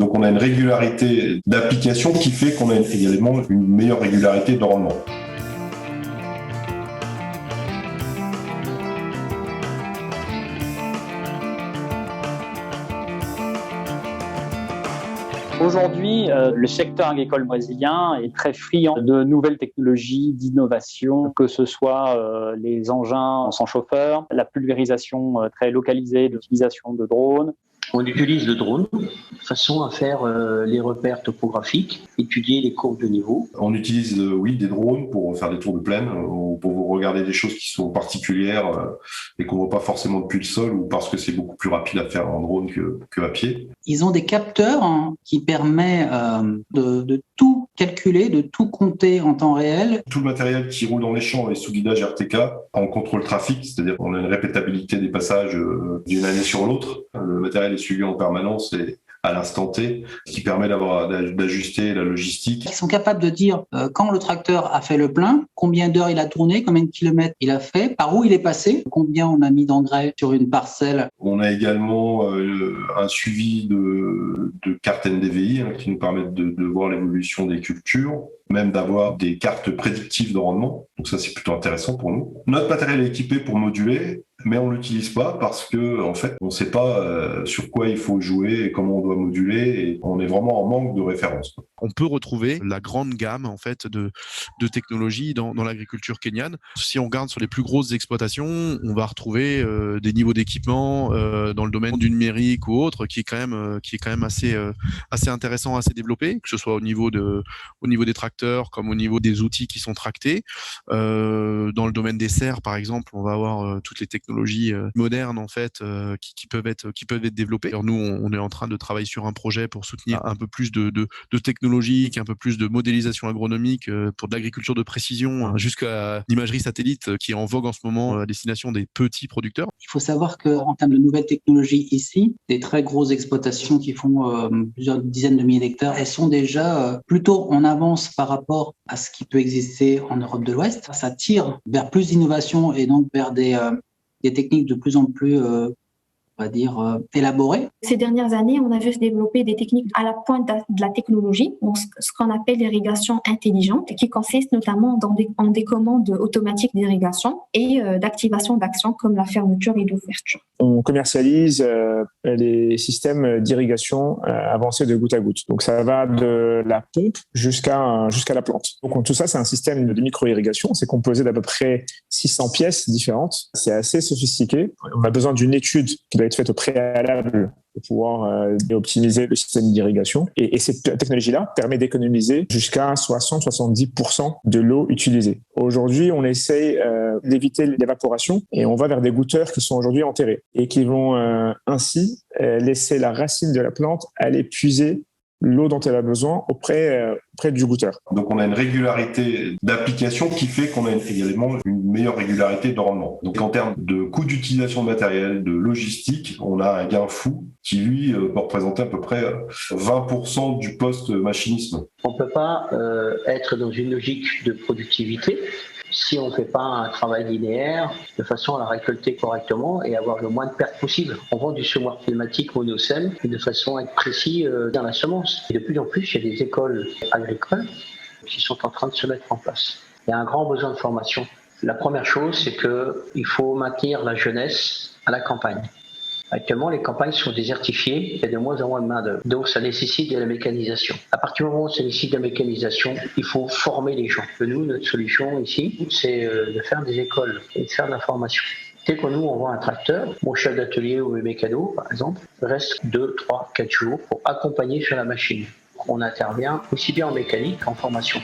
Donc on a une régularité d'application qui fait qu'on a également une meilleure régularité de rendement. Aujourd'hui, le secteur agricole brésilien est très friand de nouvelles technologies, d'innovation, que ce soit les engins sans chauffeur, la pulvérisation très localisée, l'utilisation de drones. On utilise le drone de façon à faire les repères topographiques, étudier les courbes de niveau. On utilise des drones pour faire des tours de plaine ou pour regarder des choses qui sont particulières et qu'on voit pas forcément depuis le sol ou parce que c'est beaucoup plus rapide à faire en drone que à pied. Ils ont des capteurs qui permettent de tout calculer, de tout compter en temps réel. Tout le matériel qui roule dans les champs est sous guidage RTK en contrôle trafic, c'est-à-dire qu'on a une répétabilité des passages d'une année sur l'autre. Le matériel est suivi en permanence et à l'instant T, ce qui permet d'ajuster la logistique. Ils sont capables de dire quand le tracteur a fait le plein, combien d'heures il a tourné, combien de kilomètres il a fait, par où il est passé, combien on a mis d'engrais sur une parcelle. On a également un suivi de cartes NDVI qui nous permettent de voir l'évolution des cultures, même d'avoir des cartes prédictives de rendement. Donc ça, c'est plutôt intéressant pour nous. Notre matériel est équipé pour moduler, mais on l'utilise pas parce que en fait, on sait pas sur quoi il faut jouer et comment on doit moduler et on est vraiment en manque de références. On peut retrouver la grande gamme en fait de technologies dans l'agriculture kenyane. Si on regarde sur les plus grosses exploitations, on va retrouver des niveaux d'équipement dans le domaine du numérique ou autre qui est quand même assez intéressant, assez développé, que ce soit au niveau des tracteurs comme au niveau des outils qui sont tractés. Dans le domaine des serres, par exemple, on va avoir toutes les technologies modernes en fait qui peuvent être développées. Alors nous, on est en train de travailler sur un projet pour soutenir un peu plus de technologies, un peu plus de modélisation agronomique pour de l'agriculture de précision jusqu'à l'imagerie satellite qui est en vogue en ce moment à destination des petits producteurs. Il faut savoir qu'en termes de nouvelles technologies ici, des très grosses exploitations qui font plusieurs dizaines de milliers d'hectares, elles sont déjà plutôt en avance par rapport à ce qui peut exister en Europe de l'Ouest. Ça tire vers plus d'innovation et donc vers des techniques de plus en plus on va dire, élaborées. Ces dernières années, on a vu se développer des techniques à la pointe de la technologie, donc ce qu'on appelle l'irrigation intelligente, qui consiste notamment en des commandes automatiques d'irrigation et d'activation d'actions comme la fermeture et l'ouverture. On commercialise les systèmes d'irrigation avancés de goutte à goutte. Donc ça va de la pompe jusqu'à la plante. Donc tout ça, c'est un système de micro-irrigation. C'est composé d'à peu près 600 pièces différentes. C'est assez sophistiqué. On a besoin d'une étude qui doit être faite au préalable pour pouvoir optimiser le système d'irrigation. Et cette technologie-là permet d'économiser jusqu'à 60-70% de l'eau utilisée. Aujourd'hui, on essaye d'éviter l'évaporation et on va vers des goutteurs qui sont aujourd'hui enterrés et qui vont ainsi laisser la racine de la plante aller puiser l'eau dont elle a besoin auprès du goutteur. Donc on a une régularité d'application qui fait qu'on a également une meilleure régularité de rendement. Donc en termes de coût d'utilisation de matériel, de logistique, on a un gain fou qui lui peut représenter à peu près 20% du post-machinisme. On ne peut pas être dans une logique de productivité si on ne fait pas un travail linéaire de façon à la récolter correctement et avoir le moins de pertes possible. On vend du semoir pneumatique monocème de façon à être précis dans la semence. Et de plus en plus, il y a des écoles agricoles qui sont en train de se mettre en place. Il y a un grand besoin de formation. La première chose, c'est qu'il faut maintenir la jeunesse à la campagne. Actuellement, les campagnes sont désertifiées, il y a de moins en moins de main-d'œuvre. Donc, ça nécessite de la mécanisation. À partir du moment où ça nécessite de la mécanisation, il faut former les gens. Nous, notre solution ici, c'est de faire des écoles et de faire de la formation. Dès que nous, on voit un tracteur, mon chef d'atelier ou le mécano, par exemple, reste 2, 3, 4 jours pour accompagner sur la machine. On intervient aussi bien en mécanique qu'en formation.